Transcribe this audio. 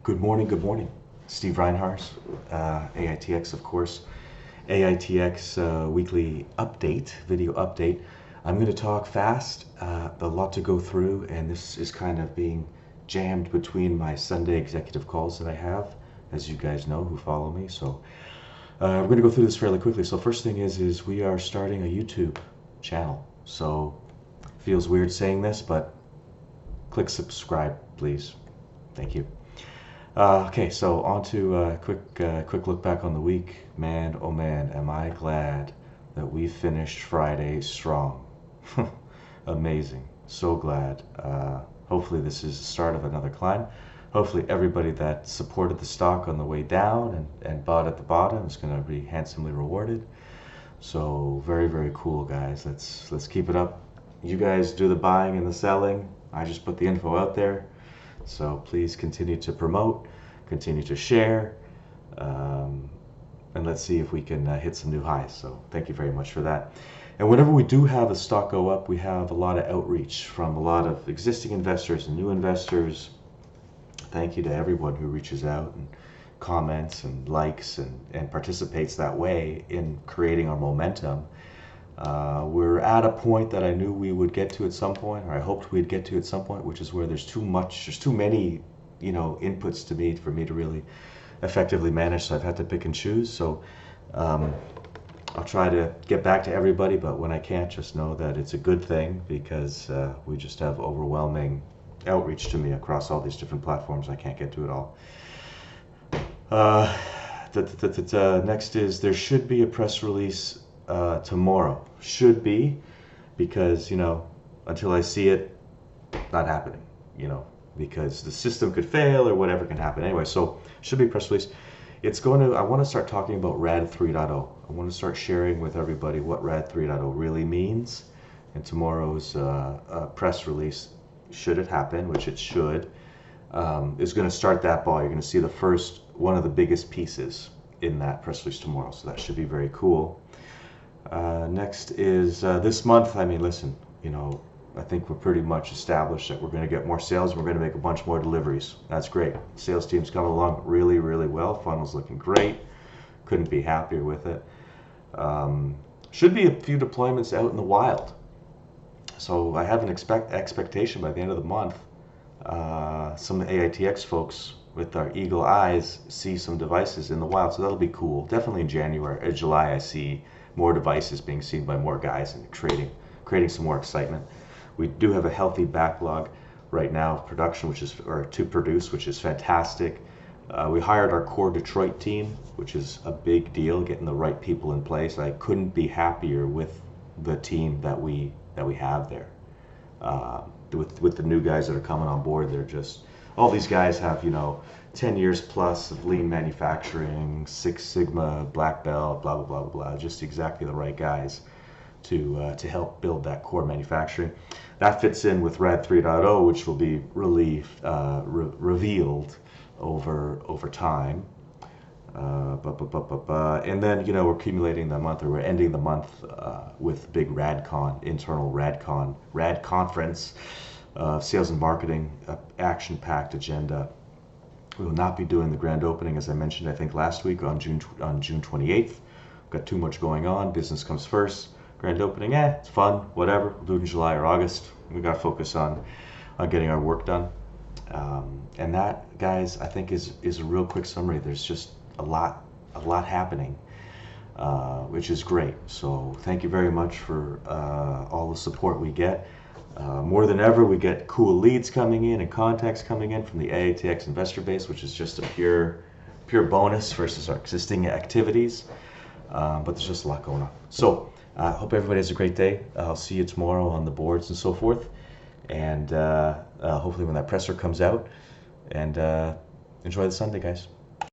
Good morning, good morning. Steve Reinhardt, AITX, of course. AITX weekly update, video update. I'm going to talk fast, a lot to go through, and this is kind of being jammed between my Sunday executive calls that I have, as you guys know who follow me. So we're going to go through this fairly quickly. So first thing is we are starting a YouTube channel. So feels weird saying this, but click subscribe, please. Thank you. Okay, so on to a quick look back on the week. Man, oh man, am I glad that we finished Friday strong. Amazing, so glad. Hopefully this is the start of another climb. Hopefully everybody that supported the stock on the way down and bought at the bottom is going to be handsomely rewarded. So very, very cool, guys. Let's keep it up. You guys do the buying and the selling. I just put the info out there. So please continue to promote, continue to share, and let's see if we can hit some new highs. So thank you very much for that. And whenever we do have a stock go up, we have a lot of outreach from a lot of existing investors and new investors. Thank you to everyone who reaches out and comments and likes and participates that way in creating our momentum. We're at a point that I knew we would get to at some point, or I hoped we'd get to at some point, which is where there's too many, inputs for me to really effectively manage. So I've had to pick and choose. So I'll try to get back to everybody, but when I can't, just know that it's a good thing because we just have overwhelming outreach to me across all these different platforms. I can't get to it all. Next is there should be a press release tomorrow. Should be, because until I see it, not happening, because the system could fail or whatever can happen anyway. So should be press release. I want to start talking about RAD 3.0. I want to start sharing with everybody what RAD 3.0 really means, and tomorrow's press release, should it happen, which it should, is going to start that ball. You're going to see the first one of the biggest pieces in that press release tomorrow, so that should be very cool. Next is this month. I mean, listen, I think we're pretty much established that we're going to get more sales. We're going to make a bunch more deliveries. That's great. Sales team's coming along really, really well. Funnel's looking great. Couldn't be happier with it. Should be a few deployments out in the wild. So I have an expectation by the end of the month. Some of the AITX folks with our eagle eyes see some devices in the wild. So that'll be cool. Definitely in July, I see more devices being seen by more guys and creating some more excitement. We do have a healthy backlog right now of production, to produce, which is fantastic. We hired our core Detroit team, which is a big deal, getting the right people in place. I couldn't be happier with the team that we have there. With the new guys that are coming on board, they're just, all these guys have 10 years plus of lean manufacturing, Six Sigma, black belt, blah, blah, blah, blah, blah. Just exactly the right guys to help build that core manufacturing. That fits in with RAD 3.0, which will be revealed over time. And then, we're accumulating the month, or we're ending the month with big RadCon, internal Rad conference, sales and marketing, action-packed agenda. We will not be doing the grand opening, as I mentioned, I think last week on June 28th. Got too much going on. Business comes first. Grand opening, it's fun, whatever. We'll do it in July or August. We got to focus on getting our work done. And that, guys, I think is a real quick summary. There's just a lot happening, which is great. So thank you very much for all the support we get. More than ever, we get cool leads coming in and contacts coming in from the AITX investor base, which is just a pure bonus versus our existing activities. But there's just a lot going on. So I hope everybody has a great day. I'll see you tomorrow on the boards and so forth. And hopefully when that presser comes out. And enjoy the Sunday, guys.